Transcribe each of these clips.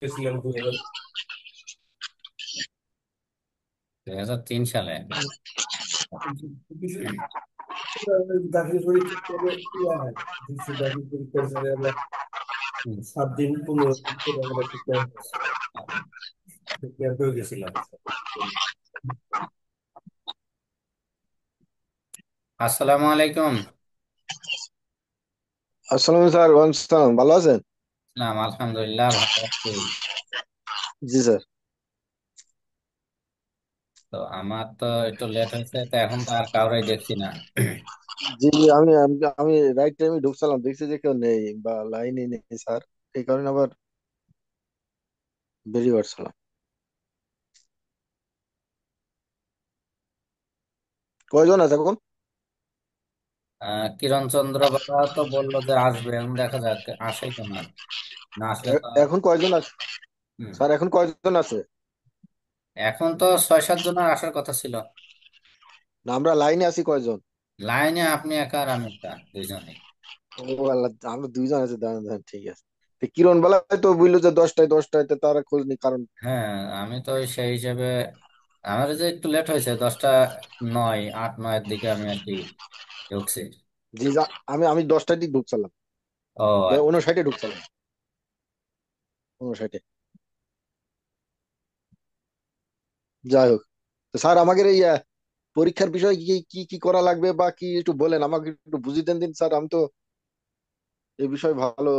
গেছিলাম 2003 সালে। দাখিল পরীক্ষা করে দাখিল পরীক্ষার পরে আমরা হুম। 7 দিন 15 দিন করে আমরা একটা ক্যাম্পেও গেছিলাম। আসসালামু আলাইকুম। আসসালাম স্যার, ওয়ালাইকুম আসসালাম। ভালো আছেন? নাম আলহামদুলিল্লাহ, ভালো আছি। জি স্যার। তো আমার তো একটু লেট হয়েছে, তো এখন তো আর কাউরে দেখছি না। জি জি, আমি আমি আমি রাইট টাইমে ঢুকছিলাম, দেখছি যে কেউ নেই বা লাইনই নেই স্যার। এই কারণে আবার বেরিয়ে পড়ছিলাম। কয়জন আছে এখন? কিরণ চন্দ্র বাবা তো বললো যে আসবে, এখন দেখা যাক আসে কিনা। না আসলে তো এখন কয়জন আছে হুম। স্যার? এখন কয়জন আছে? এখন তো 6-7 জনের আসার কথা ছিল। না, আমরা লাইনে আছি কয়জন? লাইনে আপনি একা আর আমি একা, দুইজনেই। ও আল্লাহ, আমরা দুইজন আছে। দাঁড়ান দাঁড়ান, ঠিক আছে। তো কিরণ বেলায় তো বললো যে 10টায় তো তারা খোঁজ নি কারণ। হ্যাঁ, আমি তো সেই হিসেবে আমার যে একটু লেট হয়েছে, 10টা 9, 8-9 এর দিকে আমি আর কি ঢুকছি। জি আমি আমি 10টার দিক ঢুকছিলাম। ও আচ্ছা। 59-এ ঢুকছিলাম। 59-এ। যাই হোক। তো স্যার, আমাকে এই পরীক্ষার বিষয়ে কি কি কি করা লাগবে বা কি একটু বলেন, আমাকে একটু বুঝিয়ে দেন দিন স্যার। আমি তো এই বিষয়ে ভালো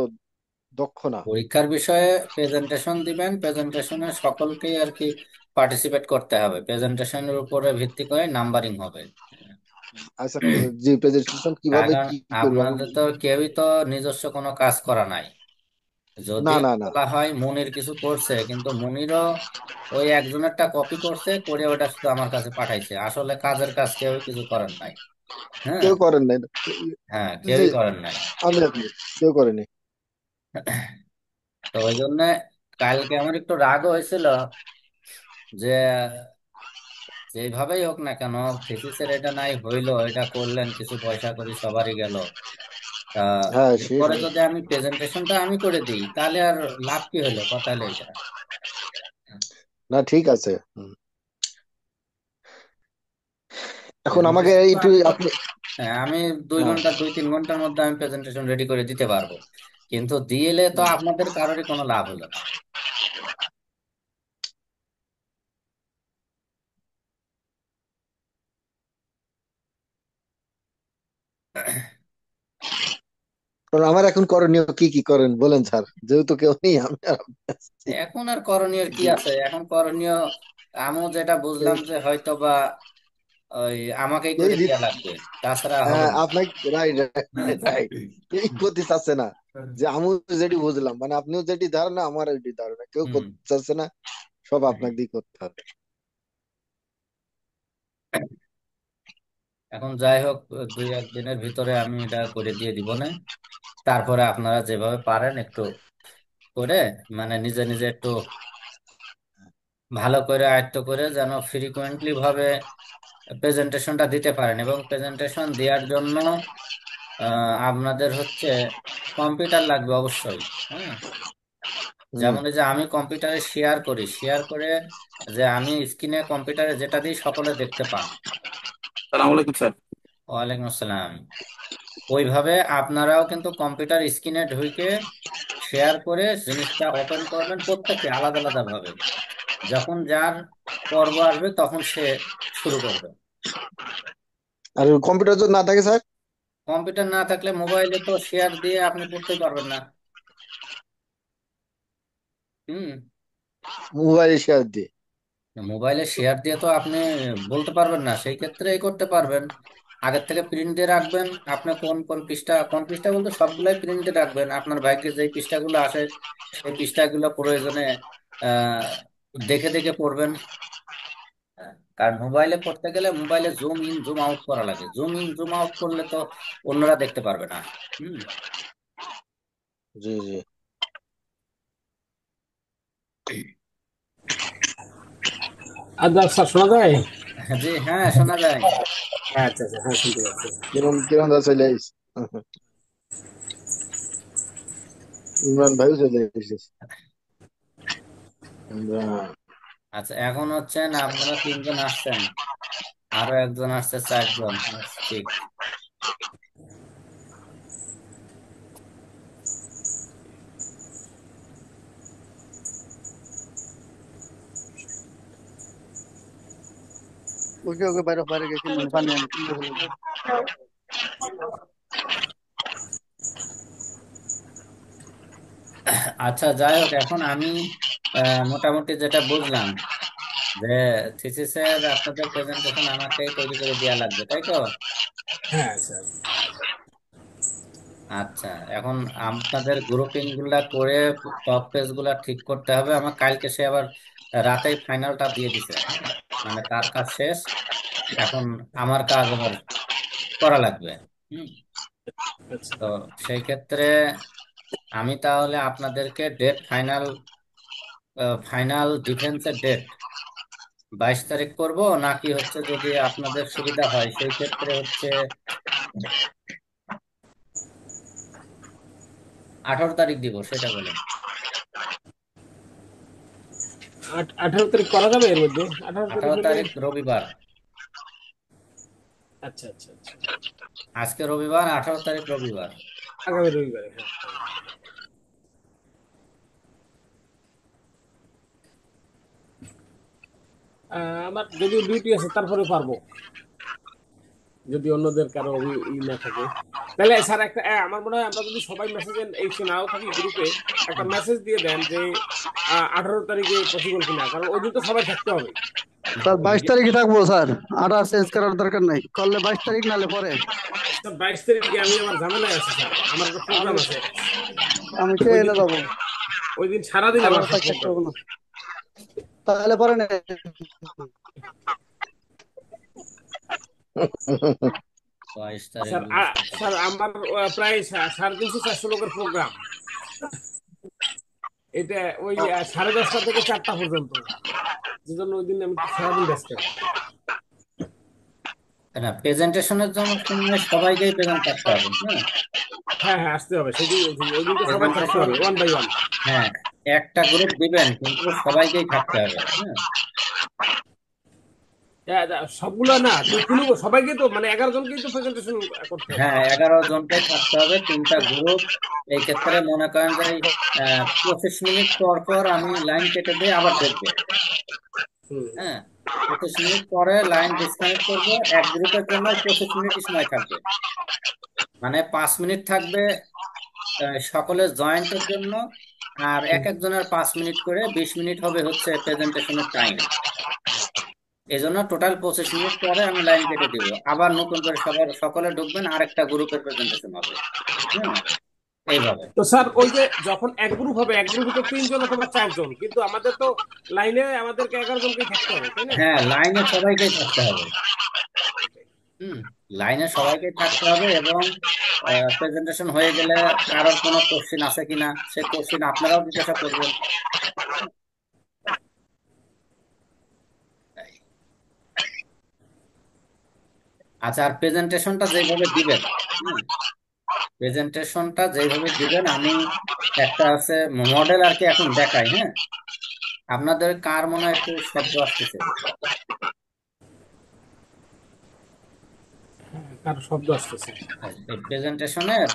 দক্ষ না। পরীক্ষার বিষয়ে প্রেজেন্টেশন দিবেন, প্রেজেন্টেশনে সকলকেই আর কি পার্টিসিপেট করতে হবে, প্রেজেন্টেশনের উপরে ভিত্তি করে নাম্বারিং হবে। আচ্ছা, জি, প্রেজেন্টেশন কিভাবে কারণ কি কি করবো আমি? আপনাদের তো কেউই তো নিজস্ব কোনো কাজ করা নাই। না যদিও না না। বলা হয় মুনির কিছু করছে, কিন্তু মুনিরও ওই একজনেরটা কপি করছে, করে ওটা শুধু আমার কাছে পাঠাইছে, আসলে কাজের কাজ কেউই কিছু করেন নাই। হ্যাঁ। কেউ করেন নাই। হ্যাঁ, জি, কেউই করেন নাই। আপনি কেউ করেনি। তো ওই জন্য কালকে আমার একটু রাগও হয়েছিল যে যেভাবেই হোক না কেন, থিসিসের এটা নাই হইলো, এটা করলেন, কিছু পয়সা করি সবারই গেল। তা হ্যাঁ, শেষ। এরপরে যদি আমি প্রেজেন্টেশনটা আমি করে দিই, তাহলে আর লাভ কি হলো, কথা হলো এটা। না, ঠিক আছে। এখন আমাকে প্রেজেন্টেশন তো একটু আমি আপনি। হ্যাঁ, আমি 2 ঘন্টা 2-3 ঘন্টার মধ্যে আমি প্রেজেন্টেশন রেডি করে দিতে পারবো, কিন্তু দিলে তো হ্যাঁ, আপনাদের কারোরই কোনো লাভ হলো না। কারণ আমার এখন করণীয় কি কি করেন বলেন স্যার, যেহেতু কেউ নেই, আমি আর আপনি আছি। এখন আর করণীয় কি জি। আছে, এখন করণীয় আমিও যেটা বুঝলাম এই যে হয়তো বা ওই আমাকেই এই করে রি- দেওয়া লাগবে, তাছাড়া হবে না। আপনাকে রাইট, রাইট। এই করতে চাচ্ছে না যে আমি যেটি বুঝলাম, মানে আপনিও যেটি ধারণা, আমার ওইটি ধারণা, কেউ হুম। করতে চাচ্ছে না। সব আপনাকে দিয়ে করতে হবে। এখন যাই হোক, 2-1 দিনের ভিতরে আমি এটা করে দিয়ে দিব না। তারপরে আপনারা যেভাবে পারেন একটু করে, মানে নিজে নিজে একটু ভালো করে আয়ত্ত করে যেন ফ্রিকুয়েন্টলি ভাবে প্রেজেন্টেশনটা দিতে পারেন, এবং প্রেজেন্টেশন দেওয়ার জন্য আপনাদের হচ্ছে কম্পিউটার লাগবে অবশ্যই। হ্যাঁ। হুম। যেমন এই যে আমি কম্পিউটারে শেয়ার করি, শেয়ার করে যে আমি স্ক্রিনে কম্পিউটারে যেটা দিই সকলে দেখতে পান। সালাম আলাইকুম স্যার। ওয়ালাইকুম আসসালাম। ওইভাবে আপনারাও কিন্তু কম্পিউটার স্ক্রিনে ঢুকে শেয়ার করে জিনিসটা ওপেন করবেন, প্রত্যেকে আলাদা আলাদা ভাবে। যখন যার পর্ব আসবে তখন সে শুরু করবে। আর কম্পিউটার যদি না থাকে স্যার? কম্পিউটার না থাকলে মোবাইলে তো শেয়ার দিয়ে আপনি পড়তেই পারবেন না। হুম। মোবাইলে শেয়ার দিয়ে? মোবাইলে শেয়ার দিয়ে তো আপনি বলতে পারবেন না, সেই ক্ষেত্রে এই করতে পারবেন, আগের থেকে প্রিন্ট দিয়ে রাখবেন। আপনি কোন কোন পৃষ্ঠা, কোন পৃষ্ঠা বলতে সবগুলাই প্রিন্ট দিয়ে রাখবেন, আপনার ভাগ্যে যে পৃষ্ঠাগুলো আসে সেই পৃষ্ঠাগুলো প্রয়োজনে আহ দেখে দেখে পড়বেন। হ্যাঁ, কারণ মোবাইলে পড়তে গেলে মোবাইলে জুম ইন জুম আউট করা লাগে, জুম ইন জুম আউট করলে তো অন্যরা দেখতে পারবে না। হুম। জি জি। আচ্ছা স্যার, শোনা যায়? জি হ্যাঁ, শোনা যায়। হ্যাঁ, আচ্ছা আচ্ছা, হ্যাঁ শুনতে পাচ্ছি। কিরণ কিরণ দা চলে আইস। ইমরান ভাইও চলে এসেছে। আমরা- আচ্ছা, এখন হচ্ছেন আপনারা তিনজন আসছেন, আরো একজন আসছে, চারজন। ঠিক। ওকে ওকে, বাইরে বাইরে গেছি, পানি আনি কিনতে হলো। আচ্ছা, যাই হোক, এখন আমি মোটামুটি যেটা বুঝলাম যে থিসিসের আপনাদের প্রেজেন্টেশন আমাকেই তৈরি করে দেওয়া লাগবে, তাই তো? হ্যাঁ স্যার। আচ্ছা, এখন আপনাদের গ্রুপিং গুলা করে টপ পেজ গুলা ঠিক করতে হবে আমার। কালকে সে আবার রাতেই ফাইনালটা দিয়ে দিছে, মানে তার কাজ শেষ। এখন আমার কাজ আবার করা লাগবে। হুম। আচ্ছা। তো সেই ক্ষেত্রে আমি তাহলে আপনাদেরকে ডেট ফাইনাল, ফাইনাল ডিফেন্সের ডেট 22 তারিখ করব, নাকি হচ্ছে যদি আপনাদের সুবিধা হয় সেই ক্ষেত্রে হচ্ছে 18 তারিখ দিব, সেটা বলেন। 18 তারিখ করা যাবে এর মধ্যে? 18 তারিখ আঠারো হলে? তারিখ রবিবার। আচ্ছা আচ্ছা আচ্ছা। আজকে রবিবার, 18 তারিখ রবিবার। আগামী রবিবারে, হ্যাঁ। আমার যদিও ডিউটি আছে, তারপরে পারবো, যদি অন্যদের কারো ই না থাকে। তাহলে স্যার একটা আমার মনে হয় আমরা যদি সবাই মেসেজে এই নাও থাকি গ্রুপে, একটা মেসেজ দিয়ে দেন যে 18 তারিখে পসিবল কিনা, কারণ ওই দিন তো সবাই থাকতে হবে। স্যার 22 তারিখে থাকবো স্যার, 28 চেঞ্জ করার দরকার নাই, করলে 22 তারিখ নালে পরে। স্যার 22 তারিখে আমি আমার ঝামেলায় আছি স্যার, আমার একটা আমি প্রোগ্রাম আছে। আমি ওই খেয়ে দিন এলে যাবো, ওই দিন সারাদিন আমার আমার থাকতে প্রোগ্রাম। হবে না, তাহলে পরে নেই। 22 তারিখ স্যার স্যার আমার প্রায় 350-400 লোকের প্রোগ্রাম। এটা ওই 10:30 থেকে 4টা পর্যন্ত, যে জন্য ওই দিন আমি একটু সারাদিন ব্যস্ত। না, প্রেজেন্টেশনের জন্য শুনলে সবাইকেই প্রেজেন্ট থাকতে হবে। হ্যাঁ, হ্যাঁ হ্যাঁ, আসতে হবে, সেটাই বলছি, ওই দিন তো সবাই থাকতে প্রেজেন্টেশন, হবে, ওয়ান বাই ওয়ান। হ্যাঁ, একটা গ্রুপ দিবেন কিন্তু সবাইকেই থাকতে হবে। হ্যাঁ, সবগুলা না, কোনো সবাইকে তো মানে 11 জনকেই তো প্রেজেন্টেশন করতে হবে। হ্যাঁ, 11 জনকে থাকতে হবে, তিনটা গ্রুপ। এই ক্ষেত্রে মনে করেন যে 25 মিনিট পর পর আমি লাইন কেটে দিয়ে আবার দেখবো। হুম। হ্যাঁ, 25 মিনিট পরে লাইন ডিসকানেক্ট করব। এক গ্রুপের জন্য 25 মিনিটই সময় থাকবে, মানে 5 মিনিট থাকবে সকলের জয়েন্টের জন্য। আর এক হুম। একজনের 5 মিনিট করে, 20 মিনিট হবে হচ্ছে প্রেজেন্টেশনের টাইম। এই জন্য টোটাল 25 মিনিট পরে আমি লাইন কেটে দিব, আবার নতুন করে সবার সকলে ঢুকবেন, আরেকটা গ্রুপের প্রেজেন্টেশন হবে। হ্যাঁ, এইভাবে। তো স্যার ওই যে যখন এক গ্রুপ হবে, এক গ্রুপে তো 3 জন অথবা 4 জন, কিন্তু আমাদের তো লাইনে আমাদেরকে 11 জনকেই থাকতে হবে, তাই না? হ্যাঁ, লাইনে সবাইকেই থাকতে হবে। হুম, লাইনে সবাইকেই থাকতে হবে। এবং প্রেজেন্টেশন হয়ে গেলে কারোর কোনো কোশ্চিন আছে কিনা সে কোশ্চিন আপনারাও জিজ্ঞাসা করবেন। আচ্ছা, আর প্রেজেন্টেশনটা যেভাবে দিবেন, হুম, প্রেজেন্টেশনটা যেভাবে দিবেন, আমি একটা আছে মডেল আর কি এখন দেখাই। হ্যাঁ, আপনাদের কার মনে হয় একটু শব্দ আসতেছে? কারো শব্দ আসতেছে? এই প্রেজেন্টেশনের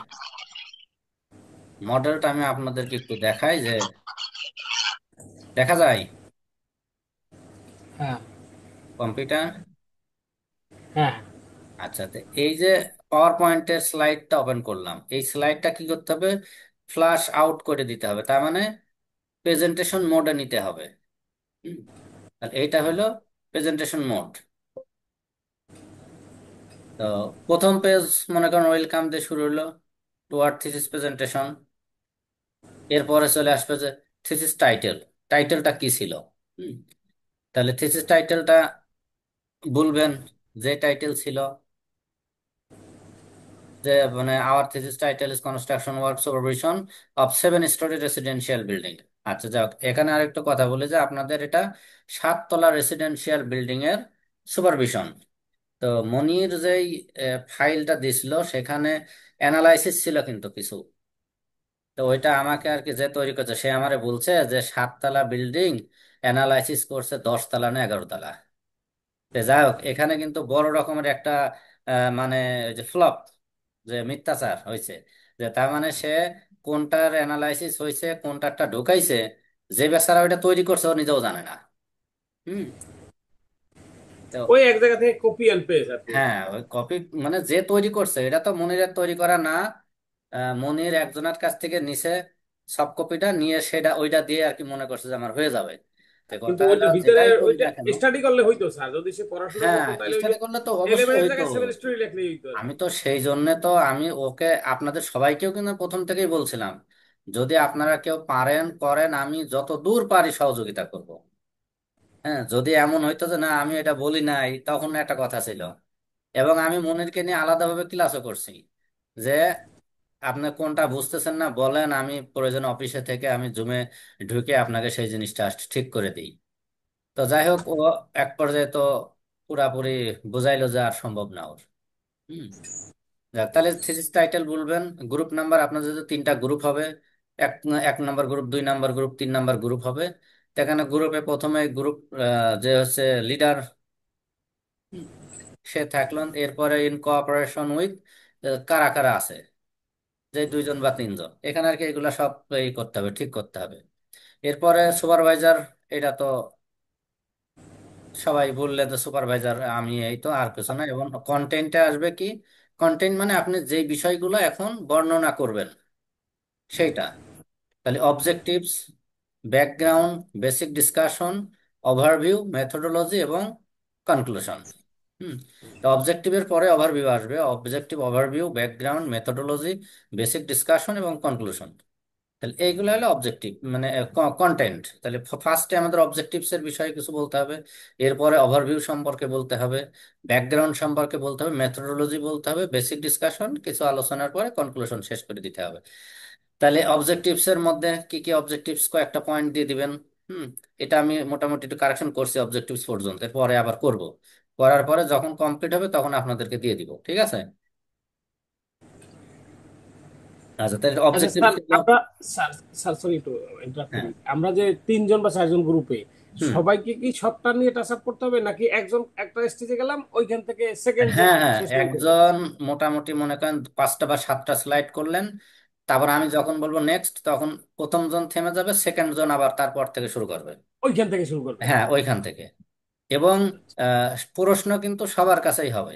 মডেলটা আমি আপনাদেরকে একটু দেখাই, যে দেখা যায় হ্যাঁ কম্পিউটার। হ্যাঁ আচ্ছা, তো এই যে পাওয়ার পয়েন্টের স্লাইডটা ওপেন করলাম, এই স্লাইডটা কি করতে হবে? ফ্লাশ আউট করে দিতে হবে, তার মানে প্রেজেন্টেশন মোডে নিতে হবে। হুম, তাহলে এইটা হলো প্রেজেন্টেশন মোড। তো প্রথম পেজ মনে করেন ওয়েলকাম দিয়ে শুরু হলো, টুয়ার্ড থিসিস প্রেজেন্টেশন। এরপরে চলে আসবে যে থিসিস টাইটেল, টাইটেলটা কি ছিল। হুম, তাহলে থিসিস টাইটেলটা বলবেন, যে টাইটেল ছিল, যে মানে our thesis title is construction work supervision of 7 story residential building. আচ্ছা, যাক, এখানে আরেকটা কথা বলে যে আপনাদের এটা 7 তলা রেসিডেন্সিয়াল বিল্ডিং এর সুপারভিশন। তো মনির যেই ফাইলটা দিছিল সেখানে অ্যানালাইসিস ছিল কিন্তু কিছু। তো ওইটা আমাকে আর কি যে তৈরি করছে সে আমারে বলছে যে 7 তলা বিল্ডিং অ্যানালাইসিস করছে 10 তলা না 11 তলা। তো যাই হোক, এখানে কিন্তু বড় রকমের একটা মানে ওই যে ফ্লপ, যে মিথ্যাচার হয়েছে। যে তার মানে সে কোনটার অ্যানালাইসিস হয়েছে কোনটারটা ঢুকাইছে, যে বেচারা ওইটা তৈরি করছে ও নিজেও জানে না। হুম। তো ওই এক জায়গা থেকে কপি অ্যান্ড পেস্ট আর কি। হ্যাঁ, ওই কপি মানে যে তৈরি করছে এটা তো মনিরের তৈরি করা না। মনির একজনের কাছ থেকে নিছে সব কপিটা নিয়ে সেটা ওইটা দিয়ে আর কি মনে করছে যে আমার হয়ে যাবে। তো কথা কিন্তু হলো ওইটা ভিতরে যেটাই করি ওইটা না কেন। স্টাডি করলে হইতো স্যার, যদি সে পড়াশোনা হ্যাঁ, করতো তাহলে ওই যে স্টাডি করলে তো অবশ্যই 11 এর হইতো। জায়গায় 7 স্টোরি লিখলেই হইতো আর আমি কি। তো সেই জন্য তো আমি ওকে আপনাদের সবাইকেও কিন্তু প্রথম থেকেই বলছিলাম, যদি আপনারা কেউ পারেন করেন, আমি যত দূর পারি সহযোগিতা করব। হ্যাঁ, যদি এমন হইতো যে না আমি এটা বলি নাই তখন একটা কথা ছিল। এবং আমি মনিরকে নিয়ে আলাদাভাবে ক্লাসও করছি, যে আপনি কোনটা বুঝতেছেন না বলেন, আমি প্রয়োজন অফিসে থেকে আমি জুমে ঢুকে আপনাকে সেই জিনিসটা ঠিক করে দিই। তো যাই হোক, ও এক পর্যায়ে তো পুরাপুরি বুঝাইলো যে আর সম্ভব না ওর। হুম। যাক, তাহলে থিসিস টাইটেল বলবেন। গ্রুপ নাম্বার আপনার যদি 3টা গ্রুপ হবে, এক 1 নম্বর গ্রুপ, 2 নম্বর গ্রুপ, 3 নম্বর গ্রুপ হবে। তো এখানে গ্রুপে প্রথমে গ্রুপ যে হচ্ছে লিডার সে থাকলেন, এরপরে ইন কোঅপারেশন উইথ কারা কারা আছে, যে 2 জন বা 3 জন এখানে আর কি, এগুলা সব এই করতে হবে, ঠিক করতে হবে। এরপরে সুপারভাইজার, এটা তো সবাই বললে যে সুপারভাইজার আমি, এই তো আর কিছু না। এবং কন্টেন্টে আসবে কি, কন্টেন্ট মানে আপনি যে বিষয়গুলো এখন বর্ণনা করবেন সেইটা। তাহলে objectives, background, basic discussion, overview, methodology এবং কনক্লুশন। হুম। তো অবজেক্টিভের পরে ওভারভিউ আসবে, objective, overview, background, methodology, basic discussion এবং কনক্লুশন। তাহলে এইগুলো হলো অবজেক্টিভ মানে কন্টেন্ট। তাহলে ফার্স্টে আমাদের অবজেক্টিভস এর বিষয়ে কিছু বলতে হবে, এরপরে ওভারভিউ সম্পর্কে বলতে হবে, ব্যাকগ্রাউন্ড সম্পর্কে বলতে হবে, মেথোডোলজি বলতে হবে, বেসিক ডিসকাশন কিছু আলোচনার পরে কনক্লুশন শেষ করে দিতে হবে। তাহলে অবজেক্টিভস এর মধ্যে কি কি অবজেক্টিভস কয়েকটা পয়েন্ট দিয়ে দিবেন। হুম। এটা আমি মোটামুটি একটু কারেকশন করছি অবজেক্টিভস পর্যন্ত, এরপরে আবার করব। করার পরে যখন কমপ্লিট হবে তখন আপনাদেরকে দিয়ে দিব, ঠিক আছে? আচ্ছা, তাহলে আচ্ছা অবজেক্টিভস। স্যার, আমরা স্যার স্যার সরি একটু ইন্টারাপ্ট হ্যাঁ। করি। আমরা যে 3 জন বা 4 জন গ্রুপে, হুম। সবাইকে কি সবটা নিয়ে টাচ আপ করতে হবে, নাকি একজন একটা স্টেজে গেলাম ওইখান থেকে সেকেন্ড জন হ্যাঁ হ্যাঁ, সে শুরু করবে? একজন মোটামুটি মনে করেন 5টা বা 7টা স্লাইড করলেন, তারপর আমি যখন বলবো নেক্সট তখন প্রথম জন থেমে যাবে, সেকেন্ড জন আবার তারপর থেকে শুরু করবে। ওইখান থেকে শুরু করবে। হ্যাঁ, ওইখান থেকে। এবং প্রশ্ন কিন্তু সবার কাছেই হবে,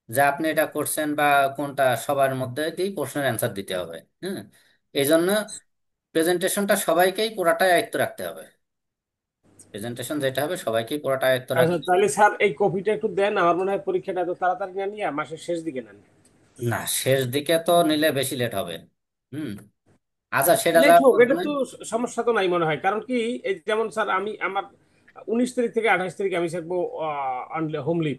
যে আপনি এটা করছেন বা কোনটা, সবার মধ্যে দিয়ে প্রশ্নের অ্যান্সার দিতে হবে। হ্যাঁ, এই জন্য প্রেজেন্টেশনটা সবাইকেই পুরাটাই আয়ত্ত রাখতে হবে। প্রেজেন্টেশন যেটা হবে সবাইকেই পুরাটা আয়ত্ত আচ্ছা রাখতে হবে। তাহলে স্যার এই কপিটা একটু দেন, আমার মনে হয় পরীক্ষাটা এত তাড়াতাড়ি না নিয়ে মাসের শেষ দিকে নেন। না, শেষ দিকে তো নিলে বেশি লেট হবে। হুম। আচ্ছা, সেটা যা লেট হোক, এটা বলবেন। তো সমস্যা তো নাই মনে হয়। কারণ কি, এই যেমন স্যার আমি আমার 19 তারিখ থেকে 28 তারিখ আমি থাকবো হোম লিভ।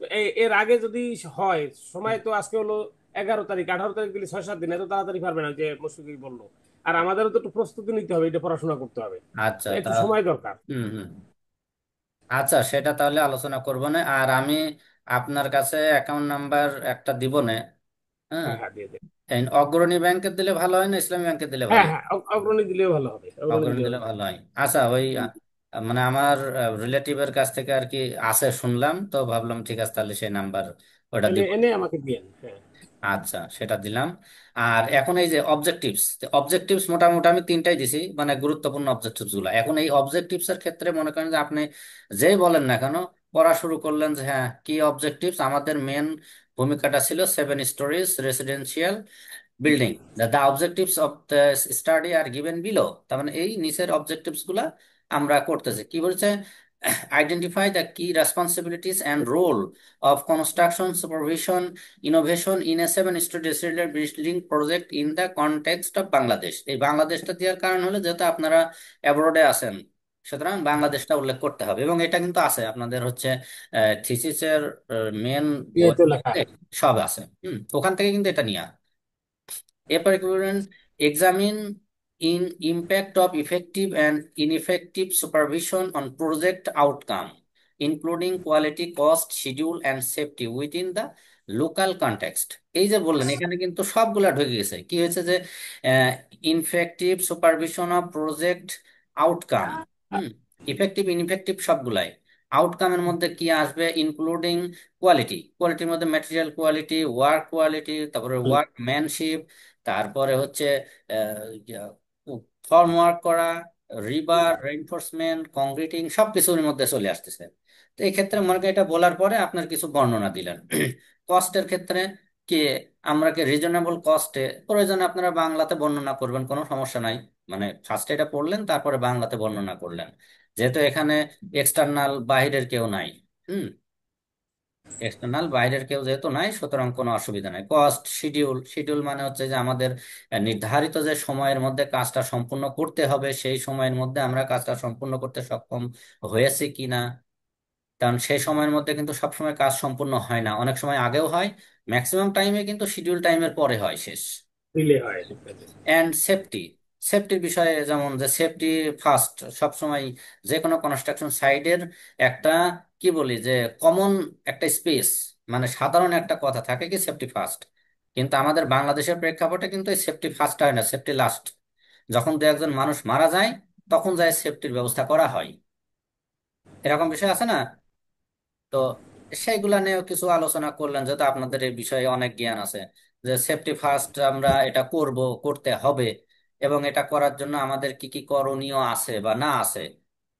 তো এর আগে যদি হয়, সময় তো আজকে হলো 11 তারিখ, 18 তারিখ দিলে 6-7 দিন, এত তাড়াতাড়ি পারবে না যে মুশফিক বললো। আর আমাদেরও তো একটু প্রস্তুতি নিতে হবে, এটা পড়াশোনা করতে হবে, আচ্ছা, তো তা একটু সময় দরকার। হুম হুম, আচ্ছা সেটা তাহলে আলোচনা করবো না। আর আমি আপনার কাছে অ্যাকাউন্ট নাম্বার একটা দিব না। হ্যাঁ। হ্যাঁ হ্যাঁ, দিয়ে দেন। এই অগ্রণী ব্যাংকের দিলে ভালো হয় না ইসলামী ব্যাংকের দিলে হ্যাঁ ভালো হয়? হ্যাঁ, অগ্রণী দিলেও ভালো হবে, অগ্রণী অগ্রণী দিলেও দিলে ভালো হবে। ভালো হয়। আচ্ছা, ওই মানে আমার রিলেটিভের কাছ থেকে আর কি আছে শুনলাম, তো ভাবলাম ঠিক আছে তাহলে সেই নাম্বার ওটা তাহলে দিব। এনে আমাকে দিয়েন, হ্যাঁ। আচ্ছা, সেটা দিলাম। আর এখন এই যে অবজেক্টিভস, অবজেক্টিভস মোটামুটি আমি 3টাই দিছি, মানে গুরুত্বপূর্ণ অবজেক্টিভস গুলো। এখন এই অবজেক্টিভস এর ক্ষেত্রে মনে করেন যে আপনি যেই বলেন না কেন, পড়া শুরু করলেন যে হ্যাঁ কি অবজেক্টিভস, আমাদের মেন ভূমিকাটা ছিল 7 stories residential building, the objectives of the study are given below. তার মানে এই নিচের অবজেক্টিভস গুলা আমরা করতেছি কি বলছে, identify the key responsibilities and role of construction supervision innovation in a 7 story residential building project in the context of Bangladesh. এই বাংলাদেশটা দেওয়ার কারণ হলো যেহেতু আপনারা অ্যাব্রোডে আছেন, সুতরাং বাংলাদেশটা উল্লেখ করতে হবে। এবং এটা কিন্তু আছে আপনাদের হচ্ছে থিসিসের মেন দিয়ে তো লেখা। সব আছে। ওখান থেকে কিন্তু এটা নিয়ে। এরপরে কি বলবেন, examine in impact of effective and ineffective supervision on project outcome including quality cost schedule and safety within the local context, এই যে বললেন এখানে কিন্তু সবগুলা ঢুকে গেছে। কি হয়েছে যে infective supervision of project outcome, hmm, effective infective সবগুলাই। আউটকামের মধ্যে কি আসবে? ইনক্লুডিং কোয়ালিটি, কোয়ালিটির মধ্যে ম্যাটেরিয়াল কোয়ালিটি, ওয়ার্ক কোয়ালিটি, তারপরে ওয়ার্কম্যানশিপ, তারপরে হচ্ছে ফর্ম ওয়ার্ক করা, রিবার রেইনফোর্সমেন্ট, কংক্রিটিং, সবকিছুর মধ্যে চলে আসতেছে। তো এই ক্ষেত্রে মনে করেন এটা বলার পরে আপনার কিছু বর্ণনা দিলেন। কস্টের ক্ষেত্রে কি, আমরা কি রিজনেবল কস্টে, প্রয়োজনে আপনারা বাংলাতে বর্ণনা করবেন, কোনো সমস্যা নাই। মানে ফার্স্টে এটা পড়লেন, তারপরে বাংলাতে বর্ণনা করলেন, যেহেতু এখানে এক্সটার্নাল বাইরের কেউ নাই। হুম, এক্সটার্নাল বাইরের কেউ যেহেতু নাই, সুতরাং কোনো অসুবিধা নাই। কস্ট, শিডিউল, শিডিউল মানে হচ্ছে যে আমাদের নির্ধারিত যে সময়ের মধ্যে কাজটা সম্পূর্ণ করতে হবে, সেই সময়ের মধ্যে আমরা কাজটা সম্পূর্ণ করতে সক্ষম হয়েছি কিনা। কারণ সেই সময়ের মধ্যে কিন্তু সবসময় কাজ সম্পূর্ণ হয় না, অনেক সময় আগেও হয়, ম্যাক্সিমাম টাইমে কিন্তু শিডিউল টাইমের পরে হয় শেষ। দিলে হয়। অ্যান্ড সেফটি, সেফটির বিষয়ে যেমন যে সেফটি ফার্স্ট সবসময়, যে কোনো কনস্ট্রাকশন সাইডের একটা, কি বলি যে কমন একটা স্পেস, মানে সাধারণ একটা কথা থাকে কি সেফটি ফার্স্ট। কিন্তু আমাদের বাংলাদেশের প্রেক্ষাপটে কিন্তু এই সেফটি ফার্স্ট হয় না, সেফটি লাস্ট। যখন দু একজন মানুষ মারা যায়, তখন যায় সেফটির ব্যবস্থা করা হয়। এরকম বিষয় আছে না? তো সেইগুলা নিয়েও কিছু আলোচনা করলেন, যেহেতু আপনাদের এই বিষয়ে অনেক জ্ঞান আছে, যে সেফটি ফার্স্ট আমরা এটা করব, করতে হবে, এবং এটা করার জন্য আমাদের কি কি করণীয় আছে বা না আছে।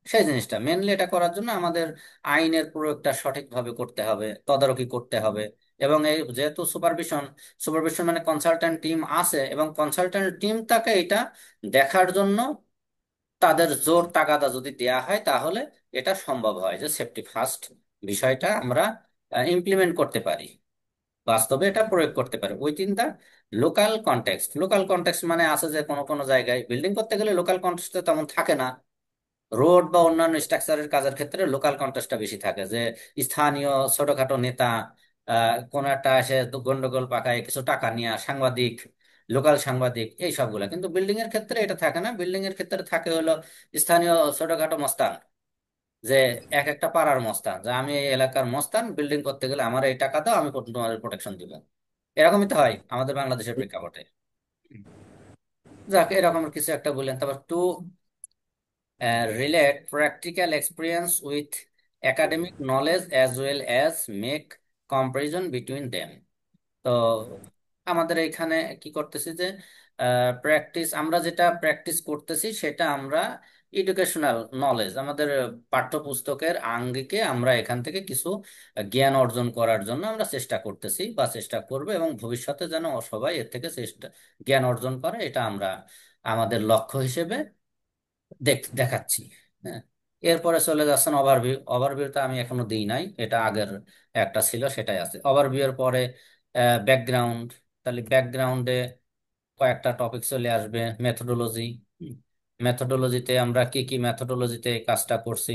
সেই জিনিসটা মেনলি, এটা করার জন্য আমাদের আইনের প্রয়োগটা সঠিকভাবে করতে হবে, তদারকি করতে হবে। এবং এই যেহেতু সুপারভিশন, সুপারভিশন মানে কনসালট্যান্ট টিম আছে, এবং কনসালট্যান্ট টিমটাকে এটা দেখার জন্য তাদের জোর তাগাদা যদি দেয়া হয়, তাহলে এটা সম্ভব হয় যে সেফটি ফার্স্ট বিষয়টা আমরা ইমপ্লিমেন্ট করতে পারি, বাস্তবে এটা প্রয়োগ করতে পারি within the local context. Local context মানে আছে যে কোনো কোনো জায়গায় বিল্ডিং করতে গেলে লোকাল কনটেক্সট তেমন থাকে না। রোড বা অন্যান্য স্ট্রাকচারের কাজের ক্ষেত্রে লোকাল কন্টেস্টটা বেশি থাকে, যে স্থানীয় ছোটখাটো নেতা কোন একটা এসে তো গন্ডগোল পাকায় কিছু টাকা নিয়ে, সাংবাদিক, লোকাল সাংবাদিক, এই সবগুলা। কিন্তু বিল্ডিং এর ক্ষেত্রে এটা থাকে না, বিল্ডিং এর ক্ষেত্রে থাকে হলো স্থানীয় ছোটখাটো মস্তান, যে এক একটা পাড়ার মস্তান, যে আমি এই এলাকার মস্তান, বিল্ডিং করতে গেলে আমার এই টাকা দাও, আমি তোমাদের প্রোটেকশন দিব। এরকমই তো হয় আমাদের বাংলাদেশের প্রেক্ষাপটে। যাক, এরকমের কিছু একটা বললেন। তারপর two relate practical experience with academic knowledge as well as make comparison between them। তো আমাদের এখানে কি করতেছি যে প্র্যাকটিস, আমরা যেটা প্র্যাকটিস করতেছি সেটা আমরা এডুকেশনাল নলেজ, আমাদের পাঠ্যপুস্তকের আঙ্গিকে আমরা এখান থেকে কিছু জ্ঞান অর্জন করার জন্য আমরা চেষ্টা করতেছি বা চেষ্টা করব, এবং ভবিষ্যতে যেন সবাই এর থেকে চেষ্টা জ্ঞান অর্জন করে, এটা আমরা আমাদের লক্ষ্য হিসেবে দেখাচ্ছি। হ্যাঁ, এরপরে চলে যাচ্ছেন ওভারভিউ। ওভারভিউটা আমি এখনো দিই নাই, এটা আগের একটা ছিল, সেটাই আছে। ওভারভিউ এর পরে ব্যাকগ্রাউন্ড, তাহলে ব্যাকগ্রাউন্ডে কয়েকটা টপিক চলে আসবে। মেথোডোলজি, মেথোডোলজিতে আমরা কি কি মেথোডোলজিতে কাজটা করছি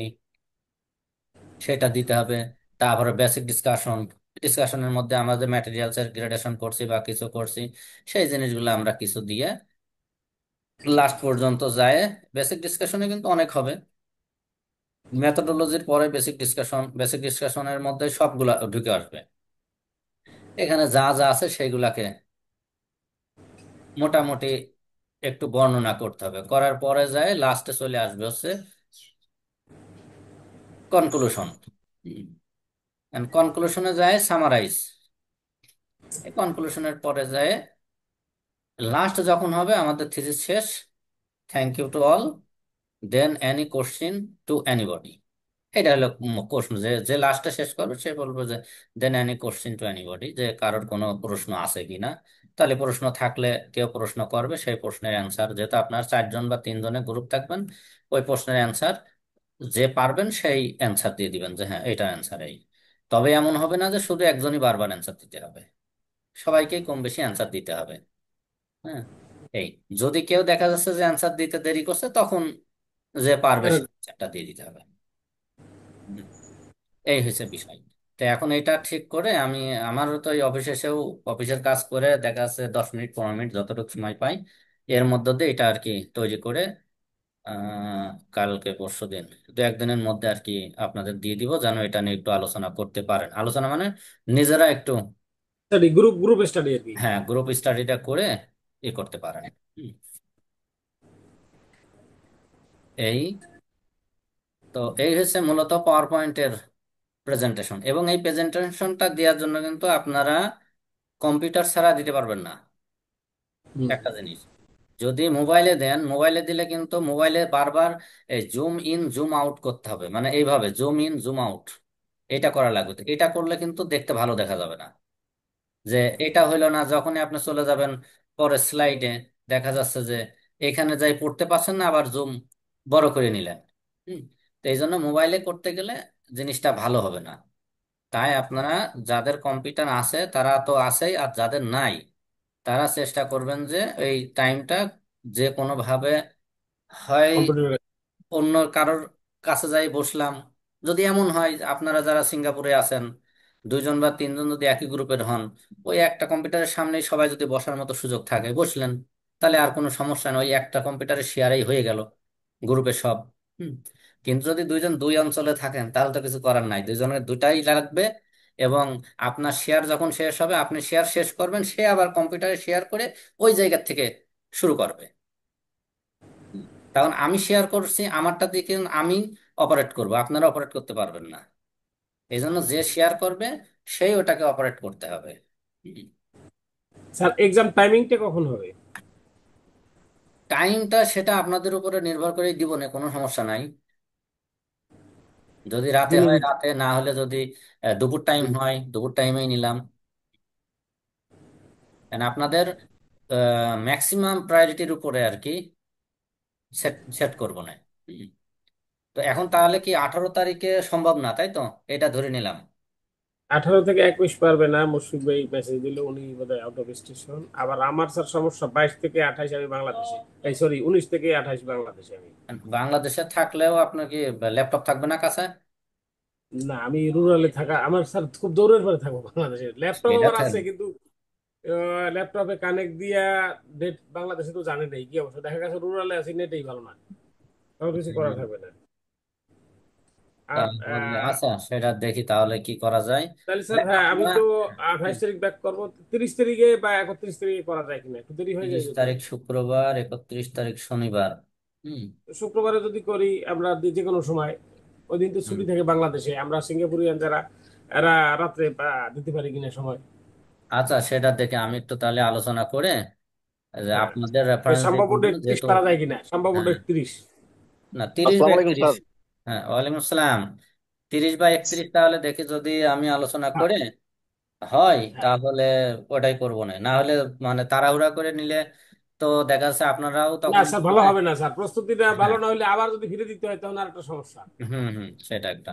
সেটা দিতে হবে। তারপরে বেসিক ডিসকাশন, ডিসকাশনের মধ্যে আমাদের ম্যাটেরিয়ালস এর গ্রেডেশন করছি বা কিছু করছি, সেই জিনিসগুলো আমরা কিছু দিয়ে লাস্ট পর্যন্ত যায়। বেসিক ডিসকাশনে কিন্তু অনেক হবে, মেথোডোলজির পরে বেসিক ডিসকাশন, বেসিক ডিসকাশনের মধ্যে সবগুলা ঢুকে আসবে। এখানে যা যা আছে সেগুলাকে মোটামুটি একটু বর্ণনা করতে হবে, করার পরে যায় লাস্টে চলে আসবে হচ্ছে কনক্লুশন। কনক্লুশনে যায় সামারাইজ, এই কনক্লুশনের পরে যায় লাস্ট যখন হবে আমাদের থিসিস শেষ, thank you to all, then any question to anybody. এটা হলো প্রশ্ন, যে যে লাস্টে শেষ করবে সে বলবে যে দেন এনি কোশ্চিন টু এনিবডি, যে কারোর কোনো প্রশ্ন আছে কিনা। তাহলে প্রশ্ন থাকলে কেউ প্রশ্ন করবে, সেই প্রশ্নের অ্যান্সার, যেহেতু আপনার চারজন বা তিনজনের গ্রুপ থাকবেন, ওই প্রশ্নের অ্যান্সার যে পারবেন সেই অ্যান্সার দিয়ে দিবেন, যে হ্যাঁ এটা অ্যান্সার এই। তবে এমন হবে না যে শুধু একজনই বারবার অ্যান্সার দিতে হবে, সবাইকেই কম বেশি অ্যান্সার দিতে হবে। হ্যাঁ, এই যদি কেউ দেখা যাচ্ছে যে অ্যান্সার দিতে দেরি করছে, তখন যে পারবে সে অ্যান্সারটা দিয়ে দিতে হবে। হুম, এই হয়েছে বিষয়। তো এখন এটা ঠিক করে আমি, আমারও তো এই অফিসে এসেও অফিসের কাজ করে দেখা যাচ্ছে 10 মিনিট 15 মিনিট যতটুকু সময় পাই, এর মধ্যে দিয়ে এটা আর কি তৈরি করে কালকে পরশু দিন, 2-1 দিনের মধ্যে আর কি আপনাদের দিয়ে দিব, যেন এটা নিয়ে একটু আলোচনা করতে পারেন। আলোচনা মানে নিজেরা একটু স্টাডি, গ্রুপ গ্রুপ স্টাডি আর কি। হ্যাঁ, গ্রুপ স্টাডিটা করে করতে পারেন। হুম, এই তো এই হচ্ছে মূলত পাওয়ার পয়েন্টের প্রেজেন্টেশন। এবং এই প্রেজেন্টেশনটা দেওয়ার জন্য কিন্তু আপনারা কম্পিউটার ছাড়া দিতে পারবেন না। হুম। একটা জিনিস, যদি মোবাইলে দেন, মোবাইলে দিলে কিন্তু মোবাইলে বারবার এই জুম ইন জুম আউট করতে হবে, মানে এইভাবে জুম ইন জুম আউট এটা করা লাগবে। তো এটা করলে কিন্তু দেখতে ভালো দেখা যাবে না। যে এটা হইলো না, যখনই আপনি চলে যাবেন পরের স্লাইডে, দেখা যাচ্ছে যে এখানে যাই পড়তে পারছেন না, আবার জুম বড় করে নিলেন। হুম। তো এই জন্য মোবাইলে করতে গেলে জিনিসটা ভালো হবে না। তাই আপনারা যাদের কম্পিউটার আছে তারা তো আছেই, আর যাদের নাই তারা চেষ্টা করবেন যে এই টাইমটা যে কোনো ভাবে হয় কম্পিউটার। অন্য কারোর কাছে যাই বসলাম। যদি এমন হয় যে আপনারা যারা সিঙ্গাপুরে আছেন, দুইজন বা তিনজন যদি একই গ্রুপের হন, ওই একটা কম্পিউটারের সামনেই সবাই যদি বসার মতো সুযোগ থাকে বসলেন, তাহলে আর কোনো সমস্যা নেই, ওই একটা কম্পিউটারের শেয়ারেই হয়ে গেল গ্রুপে সব। হুম। কিন্তু যদি দুইজন দুই অঞ্চলে থাকেন তাহলে তো কিছু করার নাই, দুইজনের দুটাই লাগবে। এবং আপনার শেয়ার যখন শেষ হবে, আপনি শেয়ার শেষ করবেন, সে আবার কম্পিউটারে শেয়ার করে ওই জায়গা থেকে শুরু করবে। তখন আমি শেয়ার করছি আমারটা দিয়ে, কিন্তু আমি অপারেট করব, আপনারা অপারেট করতে পারবেন না। এই জন্য যে শেয়ার করবে সেই ওটাকে অপারেট করতে হবে। স্যার এক্সাম টাইমিংটা কখন হবে? টাইমটা সেটা আপনাদের উপরে নির্ভর করে দিব না, কোনো সমস্যা নাই। যদি রাতে দিনের হয় ভিতর? রাতে, না হলে যদি দুপুর টাইম হয় দুপুর টাইমেই নিলাম। And আপনাদের ম্যাক্সিমাম প্রায়োরিটির উপরে আর কি সেট সেট করবো না। হুম। তো এখন তাহলে কি 18 তারিখে সম্ভব না, তাই তো? এটা ধরে নিলাম। 18 থেকে 21 পারবে না, মুশফিক ভাই মেসেজ দিল, উনি বোধহয় আউট অফ স্টেশন। আবার আমার স্যার সমস্যা, 22 থেকে 28 আমি বাংলাদেশে, এই সরি 19 থেকে 28 বাংলাদেশে আমি। বাংলাদেশে থাকলেও আপনার কি ল্যাপটপ থাকবে না কাছে? না, আমি রুরালে থাকা, আমার স্যার খুব দূরের পরে থাকবো বাংলাদেশে, ল্যাপটপ এটা আমার থাক- আছে কিন্তু ল্যাপটপে কানেক্ট দিয়া নেট, বাংলাদেশে তো জানেন এই কি অবস্থা, দেখা গেছে রুরালে আছি নেটেই ভালো না, তখন কিছু করার থাকবে না। আর তাহলে আচ্ছা, সেটা দেখি তাহলে কি করা যায়। তাহলে স্যার, তাহলে হ্যাঁ আমি আপনারা তো 28 তারিখ ব্যাক করবো, 30 তারিখে বা 31 তারিখে করা যায় কিনা, একটু দেরি হয়ে 30 যায় যদি। তারিখ শুক্রবার, 31 তারিখ শনিবার। হুম। শুক্রবারে যদি করি আমরা, যে কোনো সময়, ওই দিন তো হুম। ছুটি থাকে বাংলাদেশে, আমরা সিঙ্গাপুরিয়ান যারা, এরা রাত্রে দিতে পারি কিনা সময়। আচ্ছা, সেটা দেখে আমি একটু তাহলে আলোচনা করে যে হ্যাঁ, আপনাদের ওই রেফারেন্স দিয়ে সম্ভাব্য দিব ডেট 30 যেহেতু। পারা যায় কিনা, সম্ভাব্য হ্যাঁ, ডেট 30। না 30 বা 31। আসসালামু আলাইকুম স্যার। হ্যাঁ, ওয়ালাইকুম আসসালাম। 30 বা 31 তাহলে দেখি, যদি আমি আলোচনা হ্যাঁ, করে হয় হ্যাঁ। তাহলে ওটাই করবো, না না হলে মানে তাড়াহুড়া করে নিলে তো দেখা যাচ্ছে আপনারাও না তখন স্যার, ভালো সময়। হবে না স্যার, প্রস্তুতিটা ভালো হ্যাঁ। না হলে আবার যদি ফিরে দিতে হয় তখন আর একটা সমস্যা। হুম হুম, সেটা একটা।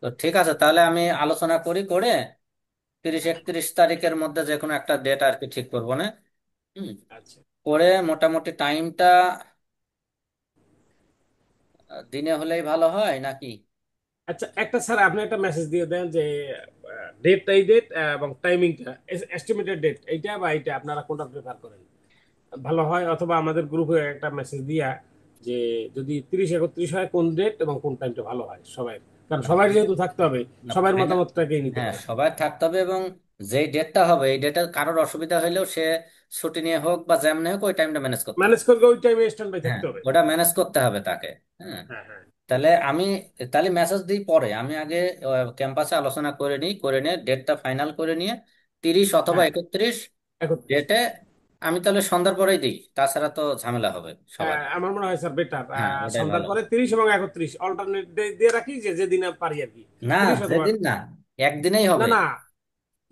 তো ঠিক আছে, তাহলে আমি আলোচনা করি করে 30 31 তারিখের মধ্যে যে কোনো একটা ডেট আর কি ঠিক করবো না। হুম। আচ্ছা। করে মোটামুটি টাইমটা দিনে হলেই ভালো হয় নাকি? আচ্ছা, একটা স্যার আপনি একটা মেসেজ দিয়ে দেন যে ডেট, এই ডেট এবং টাইমিংটা, এস্টিমেটেড ডেট এইটা বা এইটা আপনারা কোনটা প্রেফার করেন ভালো হয়, অথবা আমাদের গ্রুপে একটা মেসেজ দিয়া যে যদি 30 31 হয় কোন ডেট এবং কোন টাইমটা ভালো হয় সবাই, কারণ সবাই যেহেতু থাকতে হবে, না, সবার ফাইনাল। মতামতটাকেই নিতে হ্যাঁ, হবে। সবাই থাকতে হবে, এবং যেই ডেটটা হবে এই ডেটে কারোর অসুবিধা হলেও সে ছুটি নিয়ে হোক বা যেমনে হোক ওই টাইমটা ম্যানেজ করতে ম্যানেজ হবে। করবে, ওই টাইমে স্ট্যান্ড বাই হ্যাঁ, থাকতে হবে। ওটা ম্যানেজ করতে হবে তাকে। হ্যাঁ। হ্যাঁ, হ্যাঁ। তাহলে আমি তাহলে মেসেজ দিই পরে, আমি আগে ক্যাম্পাসে আলোচনা করে নিই, করে নিয়ে ডেটটা ফাইনাল করে নিয়ে 30 অথবা 31 31। ডেটে আমি তাহলে সন্ধ্যার পরেই দিই, তাছাড়া তো ঝামেলা হবে সবার। আমার মনে হয় স্যার বেটার হ্যাঁ, ওটাই সন্ধ্যার ভালো। পরে 30 এবং 31 অল্টারনেট দিয়ে রাখি, যে যেদিন পারি আর কি। না, 30 অথবা, যেদিন না, একদিনেই না হবে। না,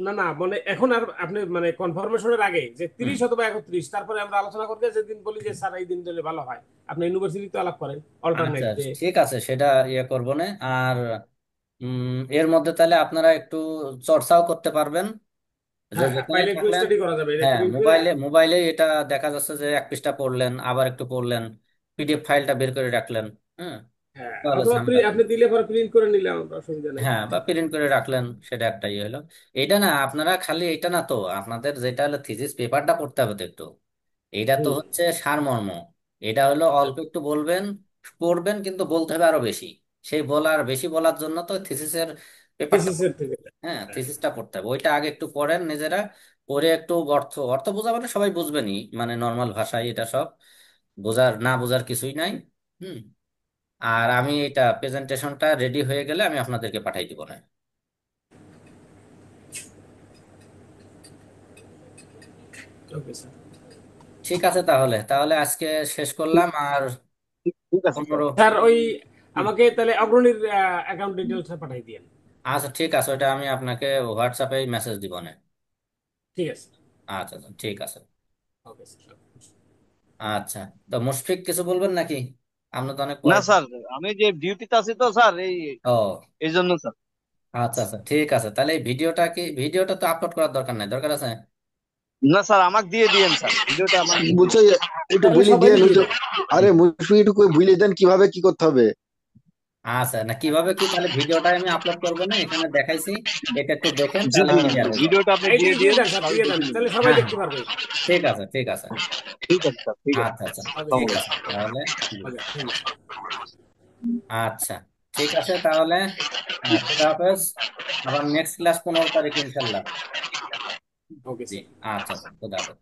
না না, মানে এখন আর আপনি মানে কনফার্মেশনের আগে যে হুম। 30 অথবা 31, তারপরে আমরা আলোচনা করতে যেদিন বলি যে স্যার এই দিন দিলে ভালো হয়, আপনি ইউনিভার্সিটিতে আলাপ করেন আচ্ছা, অল্টারনেট যে। ঠিক আছে, সেটা করবো না। আর এর মধ্যে তাহলে আপনারা একটু চর্চাও করতে পারবেন, যে হ্যাঁ, হ্যাঁ, যেখানে পাইলে একটু থাকলেন। স্টাডি করা যাবে, হ্যাঁ, রেকর্ডিং করে। মোবাইলে মোবাইলে এটা দেখা যাচ্ছে যে এক পৃষ্ঠা পড়লেন, আবার একটু পড়লেন, পিডিএফ ফাইলটা বের করে রাখলেন। হ্যাঁ, হ্যাঁ, তাহলে অথবা ঝামেলা আপনি নেই। দিলে পরে প্রিন্ট করে নিলাম, আমরা অসুবিধা নেই। হ্যাঁ, বা প্রিন্ট করে রাখলেন, সেটা একটা ইয়ে হলো। এটা না, আপনারা খালি এটা না তো, আপনাদের যেটা হলো থিসিস পেপারটা পড়তে হবে তো একটু। এটা তো হুম। হচ্ছে সারমর্ম। এটা হলো অল্প একটু বলবেন, পড়বেন, কিন্তু বলতে হবে আরো বেশি। সেই বলার বেশি বলার জন্য তো থিসিসের পেপারটা থিসিসের থেকে। হ্যাঁ হ্যাঁ। থিসিসটা পড়তে হবে, ওইটা আগে একটু পড়েন নিজেরা, পড়ে একটু অর্থ অর্থ বোঝা মানে সবাই বুঝবেনই, মানে নর্মাল ভাষায় এটা সব বোঝার না বোঝার কিছুই নাই। হুম। আর আমি এটা প্রেজেন্টেশনটা রেডি হয়ে গেলে আমি আপনাদেরকে পাঠাই দিব না। Okay sir. ঠিক আছে, তাহলে তাহলে আজকে শেষ করলাম। আর ঠিক ঠিক আছে স্যার। 15। স্যার ওই হুম। আমাকে তাহলে অগ্রণীর অ্যাকাউন্ট ডিটেলসটা পাঠিয়ে দিন। আচ্ছা ঠিক আছে, ওইটা আমি আপনাকে হোয়াটসঅ্যাপে মেসেজ দিব না। ঠিক আছে। আচ্ছা আচ্ছা ঠিক আছে। Okay sir. আচ্ছা, তো মুশফিক কিছু বলবেন নাকি? আপনি তো অনেক না পড়াই। স্যার, আমি যে ডিউটিতে আছি তো স্যার, এই ও এই জন্য স্যার। আচ্ছা আচ্ছা ঠিক আছে, তাহলে এই ভিডিওটা তো আপলোড করার দরকার নাই, দরকার আছে? না স্যার, আমাকে দিয়ে দিয়েন স্যার, ভিডিওটা আমাকে দিয়ে দিন। বলছো একটু তাহলে বুঝিয়ে সবাই দিয়ে ওই দিয়ে তো। দেন। আরে মুশফিক একটু করে বুঝিয়ে দেন কিভাবে কি করতে হবে। আচ্ছা, না কিভাবে কি, তাহলে ভিডিওটা আমি আপলোড করবো না, এখানে দেখাইছি, এটা একটু দেখেন জি তাহলে জি জি ক্লিয়ার জি, হয়ে যাবে। ভিডিওটা আপনি দিয়ে এইটুকু দিয়ে দিয়েন, দেন স্যার, আমি দিয়ে দেন, দেখে নিব। তাহলে সবাই হ্যাঁ হ্যাঁ দেখতে পারবে। ঠিক আছে ঠিক আছে। ঠিক আছে স্যার, ঠিক আছে। আচ্ছা আচ্ছা ওকে ঠিক স্যার। আছে তাহলে। ওকে, থ্যাংক ইউ। আচ্ছা ঠিক আছে তাহলে। খুদা হাফেজ। আবার নেক্সট ক্লাস 15 তারিখ ইনশাল্লাহ। ওকে জি। স্যার। আচ্ছা আচ্ছা খুদা হাফেজ।